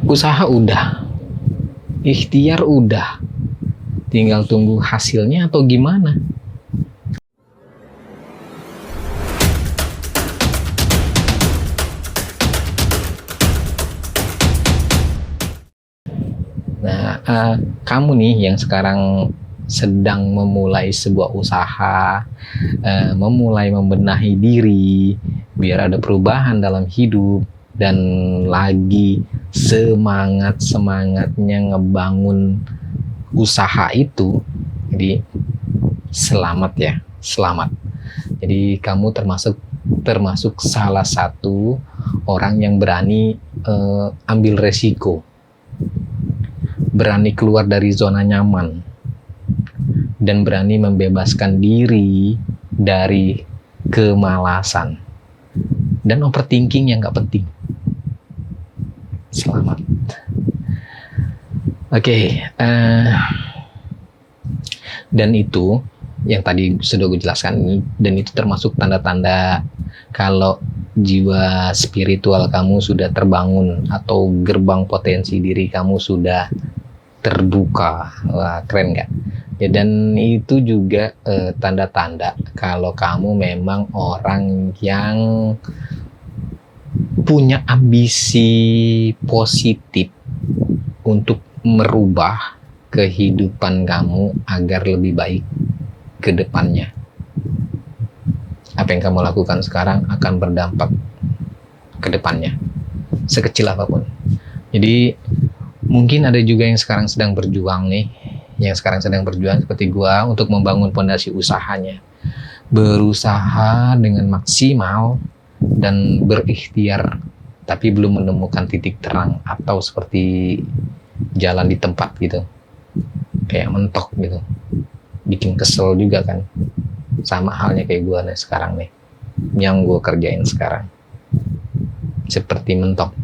Usaha udah, ikhtiar udah, tinggal tunggu hasilnya atau gimana? Nah, kamu nih yang sekarang sedang memulai sebuah usaha, memulai membenahi diri, biar ada perubahan dalam hidup, dan lagi semangat-semangatnya ngebangun usaha itu. Jadi selamat ya, selamat. Jadi kamu termasuk salah satu orang yang berani ambil resiko, berani keluar dari zona nyaman, dan berani membebaskan diri dari kemalasan dan overthinking yang gak penting. Selamat. Oke, dan itu yang tadi sudah gue jelaskan, dan itu termasuk tanda-tanda kalau jiwa spiritual kamu sudah terbangun atau gerbang potensi diri kamu sudah terbuka. Wah, keren nggak? Ya, dan itu juga tanda-tanda kalau kamu memang orang yang punya ambisi positif untuk merubah kehidupan kamu agar lebih baik ke depannya. Apa yang kamu lakukan sekarang akan berdampak ke depannya, sekecil apapun. Jadi mungkin ada juga yang sekarang sedang berjuang nih, yang sekarang sedang berjuang seperti gua untuk membangun fondasi usahanya, berusaha dengan maksimal dan berikhtiar, tapi belum menemukan titik terang atau seperti jalan di tempat gitu, kayak mentok gitu, bikin kesel juga kan. Sama halnya kayak gue nih sekarang nih, yang gue kerjain sekarang seperti mentok.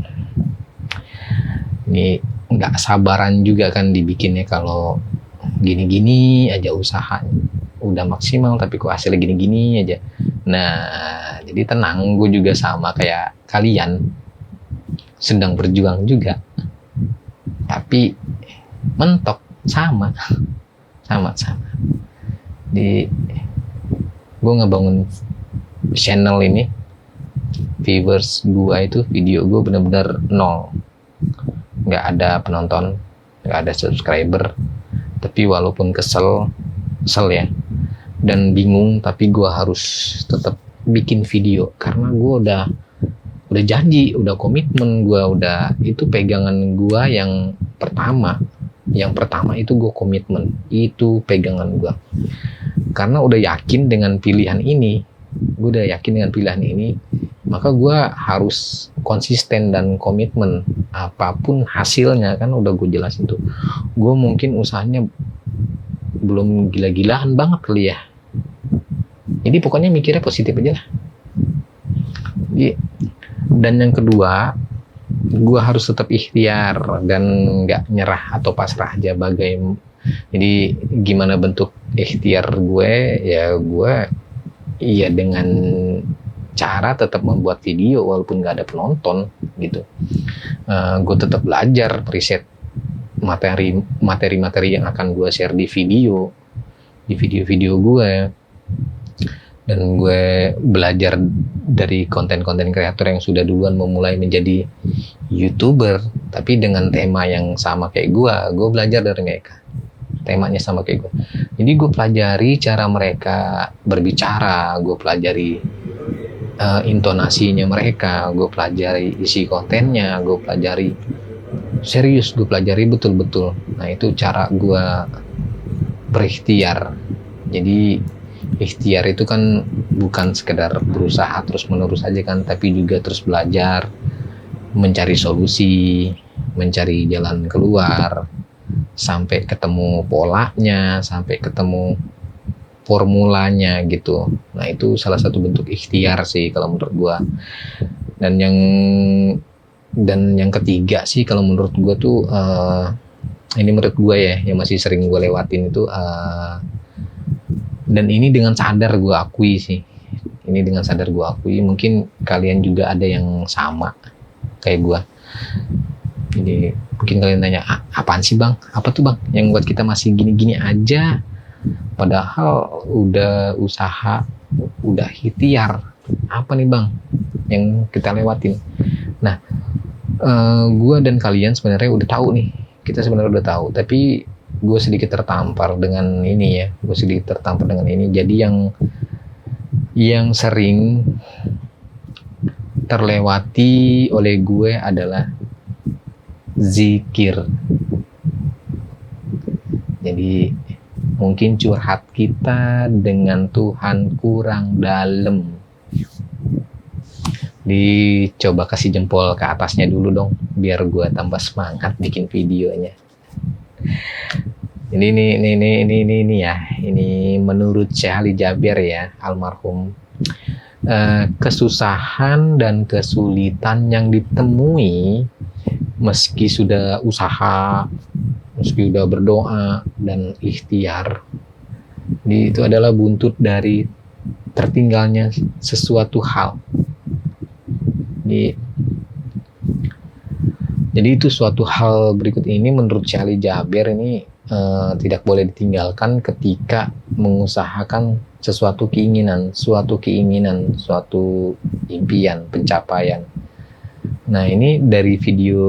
Ini nggak sabaran juga kan dibikinnya, kalau gini-gini aja usahanya udah maksimal tapi kok hasilnya gini-gini aja. Nah, jadi tenang, gue juga sama kayak kalian, sedang berjuang juga tapi mentok, sama. Di gue ngebangun channel ini, viewers gue itu, video gue bener-bener nol, nggak ada penonton, nggak ada subscriber. Tapi walaupun kesel ya dan bingung, tapi gue harus tetap bikin video karena gue udah janji, udah komitmen gue, udah itu pegangan gue yang pertama itu gue komitmen, itu pegangan gue. Karena udah yakin dengan pilihan ini, maka gue harus konsisten dan komitmen apapun hasilnya. Kan udah gue jelasin tuh, gue mungkin usahanya belum gila-gilaan banget kali ya, jadi pokoknya mikirnya positif aja lah. Dan yang kedua, gue harus tetap ikhtiar dan nggak nyerah atau pasrah aja. Jadi gimana bentuk ikhtiar gue? Ya dengan cara tetap membuat video walaupun nggak ada penonton gitu. Gue tetap belajar, riset materi-materi yang akan gue share di video gue. Dan gue belajar dari konten-konten kreator yang sudah duluan memulai menjadi YouTuber, tapi dengan tema yang sama kayak gue belajar dari mereka, temanya sama kayak gue. Jadi gue pelajari cara mereka berbicara, gue pelajari intonasinya mereka, gue pelajari isi kontennya, gue pelajari serius, gue pelajari betul-betul. Nah, itu cara gue berikhtiar. Jadi ikhtiar itu kan bukan sekedar berusaha terus-menerus aja kan, tapi juga terus belajar, mencari solusi, mencari jalan keluar, sampai ketemu polanya, sampai ketemu formulanya gitu. Nah, itu salah satu bentuk ikhtiar sih kalau menurut gua. Dan yang ketiga sih kalau menurut gua tuh, ini menurut gua ya, yang masih sering gua lewatin itu, dan ini dengan sadar gue akui sih, mungkin kalian juga ada yang sama kayak gue. Jadi mungkin kalian tanya, apaan sih bang? Apa tuh bang yang buat kita masih gini-gini aja? Padahal udah usaha, udah ikhtiar. Apa nih bang yang kita lewatin? Nah, gue dan kalian sebenarnya udah tahu nih. Kita sebenarnya udah tahu. Tapi gue sedikit tertampar dengan ini ya. Gue sedikit tertampar dengan ini. Jadi yang sering terlewati oleh gue adalah zikir. Jadi mungkin curhat kita dengan Tuhan kurang dalam. Dicoba kasih jempol ke atasnya dulu dong, biar gue tambah semangat bikin videonya. Ini ya, ini menurut Syekh Ali Jabir ya, almarhum. Kesusahan dan kesulitan yang ditemui meski sudah usaha, meski sudah berdoa dan ikhtiar, itu adalah buntut dari tertinggalnya sesuatu hal. Jadi itu suatu hal berikut ini menurut Syekh Ali Jabir ini tidak boleh ditinggalkan ketika mengusahakan suatu keinginan, suatu impian, pencapaian. Nah, ini dari video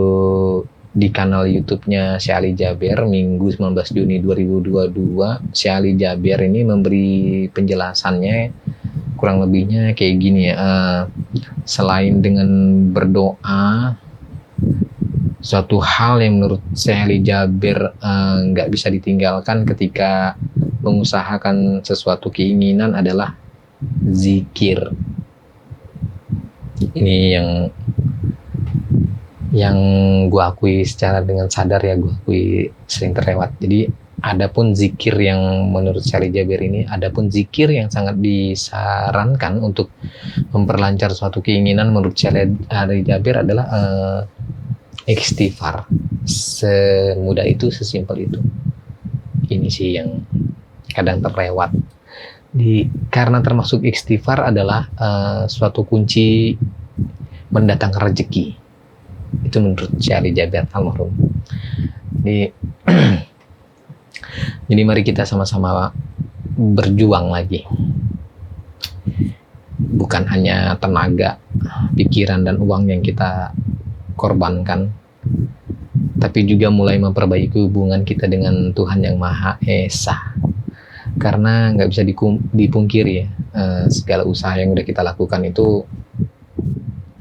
di kanal YouTube-nya Syekh Ali Jabir Minggu 19 Juni 2022, Syekh Ali Jabir ini memberi penjelasannya kurang lebihnya kayak gini ya. Selain dengan berdoa, suatu hal yang menurut Syekh Ali Jabir nggak bisa ditinggalkan ketika mengusahakan sesuatu keinginan adalah zikir. Ini yang gue akui secara dengan sadar ya, gue akui sering terlewat. Jadi adapun zikir yang menurut Syekh Ali Jabir ini, adapun zikir yang sangat disarankan untuk memperlancar suatu keinginan menurut Syekh Ali Jabir adalah istighfar. Semudah itu, sesimpel itu. Ini sih yang kadang terlewat. Karena termasuk istighfar adalah suatu kunci mendatangkan rezeki. Itu menurut Syekh Ali Jabir almarhum. Jadi mari kita sama-sama berjuang lagi. Bukan hanya tenaga, pikiran dan uang yang kita korbankan, tapi juga mulai memperbaiki hubungan kita dengan Tuhan yang Maha Esa. Karena nggak bisa dipungkiri ya, segala usaha yang udah kita lakukan itu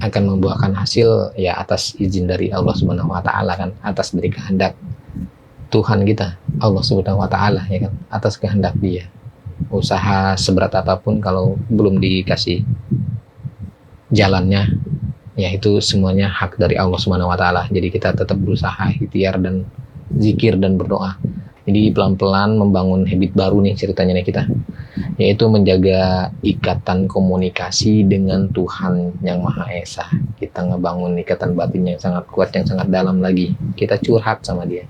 akan membuahkan hasil ya atas izin dari Allah Subhanahu wa taala kan, atas dari kehendak Tuhan kita, Allah Subhanahu wa taala ya kan, atas kehendak Dia. Usaha seberat apapun kalau belum dikasih jalannya, ya itu semuanya hak dari Allah Subhanahu wa taala. Jadi kita tetap berusaha, ikhtiar dan zikir dan berdoa. Jadi pelan-pelan membangun habit baru nih ceritanya nih kita, yaitu menjaga ikatan komunikasi dengan Tuhan yang Maha Esa. Kita ngebangun ikatan batin yang sangat kuat, yang sangat dalam lagi. Kita curhat sama Dia.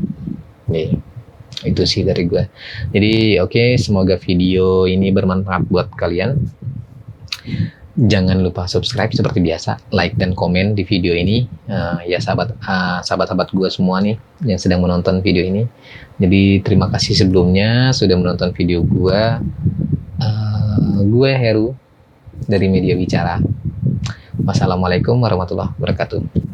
Nih, itu sih dari gue. Jadi oke, semoga video ini bermanfaat buat kalian. Jangan lupa subscribe seperti biasa, like dan komen di video ini ya sahabat-sahabat gue semua nih yang sedang menonton video ini. Jadi terima kasih sebelumnya sudah menonton video gue. Gue Heru dari Media Bicara. Wassalamualaikum warahmatullahi wabarakatuh.